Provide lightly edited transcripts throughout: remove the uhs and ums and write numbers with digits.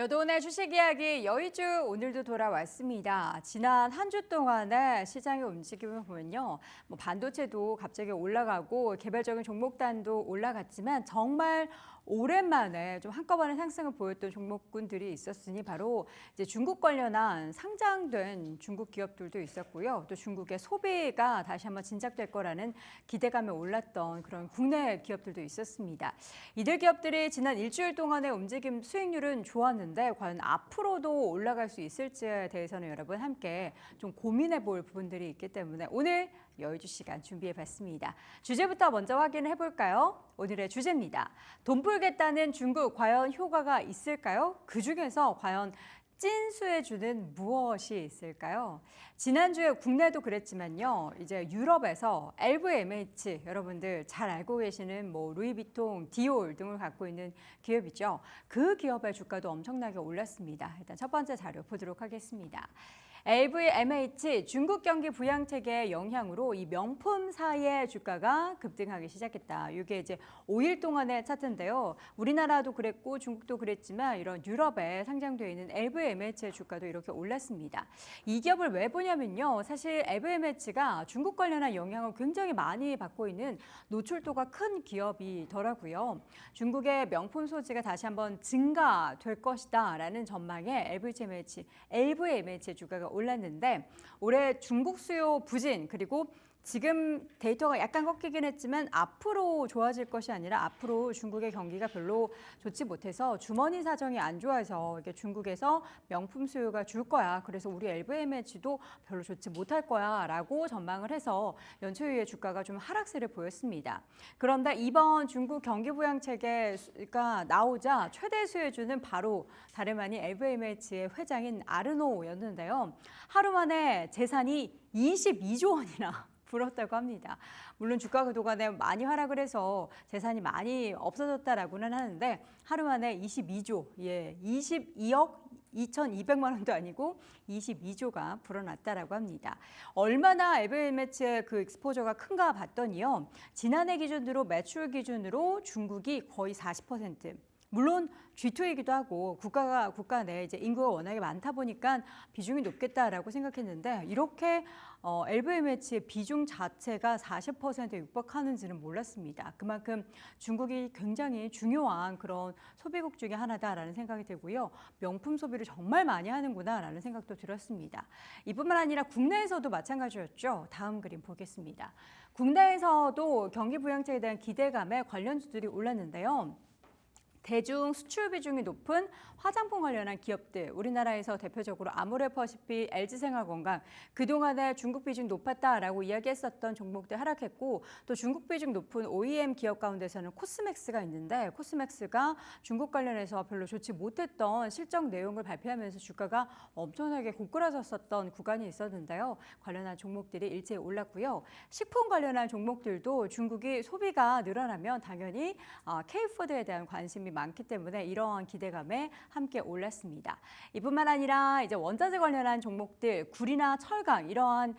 여돈의 주식 이야기 여의주 오늘도 돌아왔습니다. 지난 한 주 동안의 시장의 움직임을 보면요. 반도체도 갑자기 올라가고 개별적인 종목단도 올라갔지만 정말 오랜만에 좀 한꺼번에 상승을 보였던 종목군들이 있었으니 바로 이제 중국 관련한 상장된 중국 기업들도 있었고요. 또 중국의 소비가 다시 한번 진작될 거라는 기대감에 올랐던 그런 국내 기업들도 있었습니다. 이들 기업들이 지난 일주일 동안의 움직임 수익률은 좋았는데 과연 앞으로도 올라갈 수 있을지에 대해서는 여러분 함께 좀 고민해 볼 부분들이 있기 때문에 오늘 여의주 시간 준비해 봤습니다. 주제부터 먼저 확인해 볼까요? 오늘의 주제입니다. 돈 벌겠다는 중국 과연 효과가 있을까요? 그중에서 과연 찐수혜주는 무엇이 있을까요? 지난주에 국내도 그랬지만요. 이제 유럽에서 LVMH 여러분들 잘 알고 계시는 루이비통, 디올 등을 갖고 있는 기업이죠. 그 기업의 주가도 엄청나게 올랐습니다. 일단 첫 번째 자료 보도록 하겠습니다. LVMH 중국 경기 부양책의 영향으로 이 명품사의 주가가 급등하기 시작했다. 이게 이제 5일 동안의 차트인데요. 우리나라도 그랬고 중국도 그랬지만 이런 유럽에 상장되어 있는 LVMH의 주가도 이렇게 올랐습니다. 이 기업을 왜 보냐면요. 사실 LVMH가 중국 관련한 영향을 굉장히 많이 받고 있는 노출도가 큰 기업이더라고요. 중국의 명품 소지가 다시 한번 증가될 것이다라는 전망에 LVMH의 주가가 올랐는데 올해 중국 수요 부진 그리고 지금 데이터가 약간 꺾이긴 했지만 앞으로 좋아질 것이 아니라 앞으로 중국의 경기가 별로 좋지 못해서 주머니 사정이 안 좋아서 이게 중국에서 명품 수요가 줄 거야. 그래서 우리 LVMH도 별로 좋지 못할 거야 라고 전망을 해서 연초 이후에 주가가 좀 하락세를 보였습니다. 그런데 이번 중국 경기 부양책가 나오자 최대 수혜주는 바로 다름 아닌 LVMH의 회장인 아르노였는데요. 하루 만에 재산이 22조 원이나 불었다고 합니다. 물론 주가 그동안에 많이 하락을 해서 재산이 많이 없어졌다라고는 하는데 하루 만에 22조, 22억 2,200만 원도 아니고 22조가 불어났다라고 합니다. 얼마나 LVMH의 그 익스포저가 큰가 봤더니요. 지난해 기준으로 매출 기준으로 중국이 거의 40%. 물론 G2이기도 하고 국가 내 이제 인구가 워낙에 많다 보니까 비중이 높겠다라고 생각했는데 이렇게 LVMH의 비중 자체가 40%에 육박하는지는 몰랐습니다. 그만큼 중국이 굉장히 중요한 그런 소비국 중에 하나다라는 생각이 들고요. 명품 소비를 정말 많이 하는구나라는 생각도 들었습니다. 이뿐만 아니라 국내에서도 마찬가지였죠. 다음 그림 보겠습니다. 국내에서도 경기 부양책에 대한 기대감에 관련주들이 올랐는데요. 대중 수출 비중이 높은 화장품 관련한 기업들, 우리나라에서 대표적으로 아모레퍼시픽, LG생활건강, 그동안에 중국 비중 높았다라고 이야기했었던 종목들 하락했고 또 중국 비중 높은 OEM 기업 가운데서는 코스맥스가 있는데 코스맥스가 중국 관련해서 별로 좋지 못했던 실적 내용을 발표하면서 주가가 엄청나게 고꾸라졌었던 구간이 있었는데요. 관련한 종목들이 일제히 올랐고요. 식품 관련한 종목들도 중국이 소비가 늘어나면 당연히 K푸드에 대한 관심이 많기 때문에 이러한 기대감에 함께 올랐습니다. 이뿐만 아니라 이제 원자재 관련한 종목들, 구리나 철강 이러한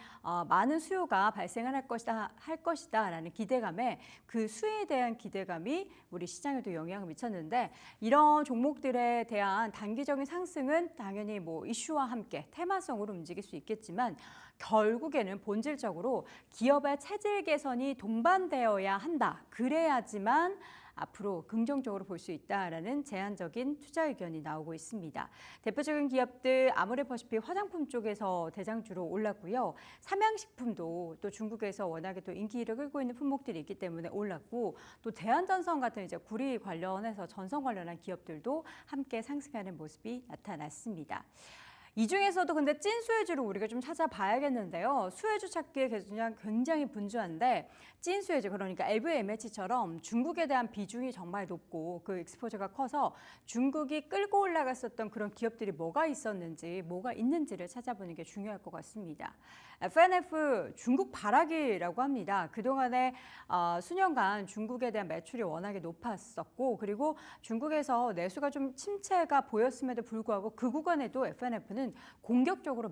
많은 수요가 발생을 할 것이다라는 기대감에 그 수요에 대한 기대감이 우리 시장에도 영향을 미쳤는데 이런 종목들에 대한 단기적인 상승은 당연히 이슈와 함께 테마성으로 움직일 수 있겠지만 결국에는 본질적으로 기업의 체질 개선이 동반되어야 한다. 그래야지만 앞으로 긍정적으로 볼 수 있다라는 제한적인 투자 의견이 나오고 있습니다. 대표적인 기업들 아모레퍼시픽 화장품 쪽에서 대장주로 올랐고요. 삼양식품도 또 중국에서 워낙에 또 인기를 끌고 있는 품목들이 있기 때문에 올랐고 또 대한전선 같은 이제 구리 관련해서 전선 관련한 기업들도 함께 상승하는 모습이 나타났습니다. 이 중에서도 근데 찐 수혜주를 우리가 좀 찾아봐야겠는데요. 수혜주 찾기에 그냥 굉장히 분주한데 찐 수혜주 그러니까 LVMH처럼 중국에 대한 비중이 정말 높고 그 익스포저가 커서 중국이 끌고 올라갔었던 그런 기업들이 뭐가 있었는지 뭐가 있는지를 찾아보는 게 중요할 것 같습니다. FNF 중국 발악이라고 합니다. 그동안에 수년간 중국에 대한 매출이 워낙에 높았었고 그리고 중국에서 내수가 좀 침체가 보였음에도 불구하고 그 구간에도 FNF는 대해서는 공격적으로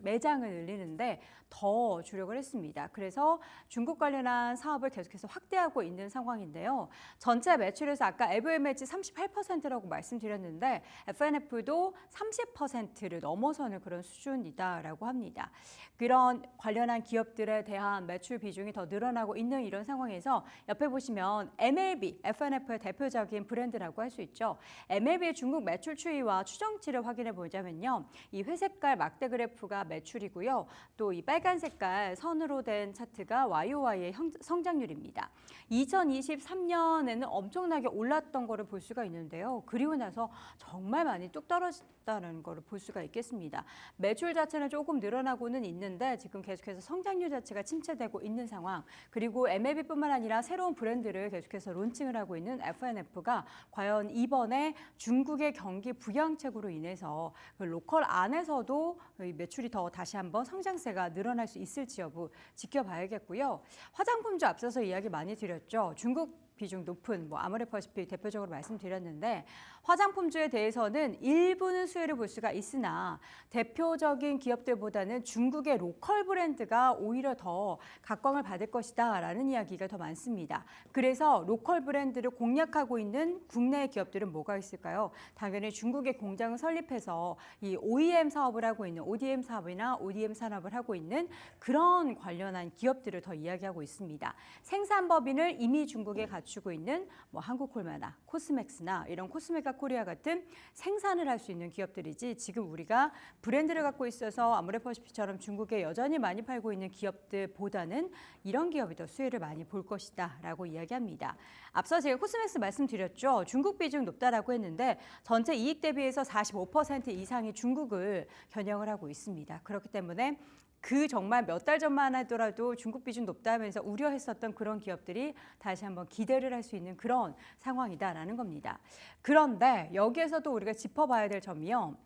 매장을 늘리는데 더 주력을 했습니다. 그래서 중국 관련한 사업을 계속해서 확대하고 있는 상황인데요. 전체 매출에서 아까 LVMH 38%라고 말씀드렸는데 F&F도 30%를 넘어서는 그런 수준이다라고 합니다. 그런 관련한 기업들에 대한 매출 비중이 더 늘어나고 있는 이런 상황에서 옆에 보시면 MLB, F&F의 대표적인 브랜드라고 할 수 있죠. MLB의 중국 매출 추이와 추정치를 확인해 보자면요. 이 회색깔 막대 그래프가 매출이고요. 또 이 빨간 색깔 선으로 된 차트가 YOY의 성장률입니다. 2023년에는 엄청나게 올랐던 거를 볼 수가 있는데요. 그리고 나서 정말 많이 뚝 떨어졌다는 거를 볼 수가 있겠습니다. 매출 자체는 조금 늘어나고는 있는데 지금 계속해서 성장률 자체가 침체되고 있는 상황. 그리고 MLB뿐만 아니라 새로운 브랜드를 계속해서 론칭을 하고 있는 F&F가 과연 이번에 중국의 경기 부양책으로 인해서 그 로컬 안에서도 매출이 더 다시 한번 성장세가 늘어날 수 있을지 여부 지켜봐야겠고요. 화장품주 앞서서 이야기 많이 드렸죠. 중국 비중 높은 아모레퍼시픽 대표적으로 말씀드렸는데 화장품주에 대해서는 일부는 수혜를 볼 수가 있으나 대표적인 기업들보다는 중국의 로컬 브랜드가 오히려 더 각광을 받을 것이다 라는 이야기가 더 많습니다. 그래서 로컬 브랜드를 공략하고 있는 국내 기업들은 뭐가 있을까요? 당연히 중국의 공장을 설립해서 이 OEM 사업을 하고 있는 ODM 사업이나 ODM 산업을 하고 있는 그런 관련한 기업들을 더 이야기하고 있습니다. 생산법인을 이미 중국에 갖추고 있는 한국콜마나 코스맥스나 이런 코스메가 코리아 같은 생산을 할 수 있는 기업들이지 지금 우리가 브랜드를 갖고 있어서 아모레퍼시픽처럼 중국에 여전히 많이 팔고 있는 기업들보다는 이런 기업이 더 수혜를 많이 볼 것이다 라고 이야기합니다. 앞서 제가 코스맥스 말씀드렸죠. 중국 비중 높다라고 했는데 전체 이익 대비해서 45% 이상이 중국을 겨냥을 하고 있습니다. 그렇기 때문에 그 정말 몇 달 전만 하더라도 중국 비중 높다면서 우려했었던 그런 기업들이 다시 한번 기대를 할 수 있는 그런 상황이다라는 겁니다. 그런데 여기에서도 우리가 짚어봐야 될 점이요.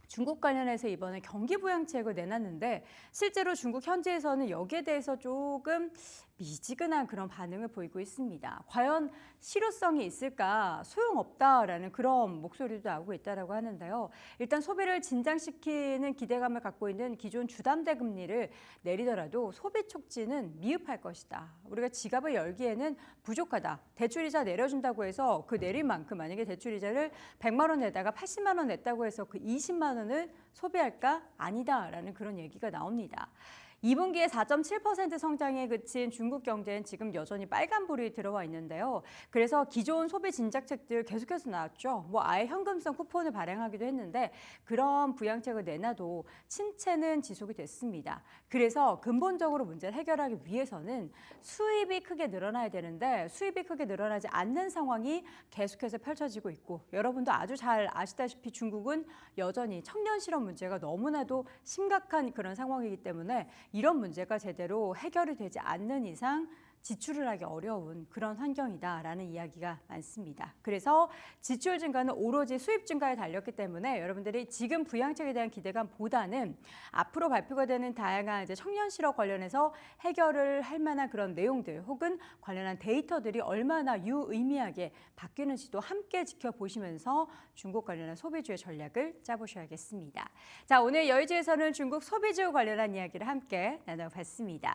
중국 관련해서 이번에 경기 부양책을 내놨는데 실제로 중국 현지에서는 여기에 대해서 조금 미지근한 그런 반응을 보이고 있습니다. 과연 실효성이 있을까? 소용없다라는 그런 목소리도 나오고 있다고 하는데요. 일단 소비를 진정시키는 기대감을 갖고 있는 기존 주담대 금리를 내리더라도 소비 촉진은 미흡할 것이다. 우리가 지갑을 열기에는 부족하다. 대출이자 내려준다고 해서 그 내린 만큼 만약에 대출이자를 100만 원 내다가 80만 원 냈다고 해서 그 20만 원을 소비할까? 아니다라는 그런 얘기가 나옵니다. 2분기에 4.7% 성장에 그친 중국 경제는 지금 여전히 빨간불이 들어와 있는데요. 그래서 기존 소비 진작책들 계속해서 나왔죠. 아예 현금성 쿠폰을 발행하기도 했는데 그런 부양책을 내놔도 침체는 지속이 됐습니다. 그래서 근본적으로 문제를 해결하기 위해서는 수입이 크게 늘어나야 되는데 수입이 크게 늘어나지 않는 상황이 계속해서 펼쳐지고 있고 여러분도 아주 잘 아시다시피 중국은 여전히 청년 실업 문제가 너무나도 심각한 그런 상황이기 때문에 이런 문제가 제대로 해결이 되지 않는 이상 지출을 하기 어려운 그런 환경이다라는 이야기가 많습니다. 그래서 지출 증가는 오로지 수입 증가에 달렸기 때문에 여러분들이 지금 부양책에 대한 기대감보다는 앞으로 발표가 되는 다양한 이제 청년 실업 관련해서 해결을 할 만한 그런 내용들 혹은 관련한 데이터들이 얼마나 유의미하게 바뀌는지도 함께 지켜보시면서 중국 관련한 소비주의 전략을 짜보셔야겠습니다. 자, 오늘 여의주에서는 중국 소비주 관련한 이야기를 함께 나눠봤습니다.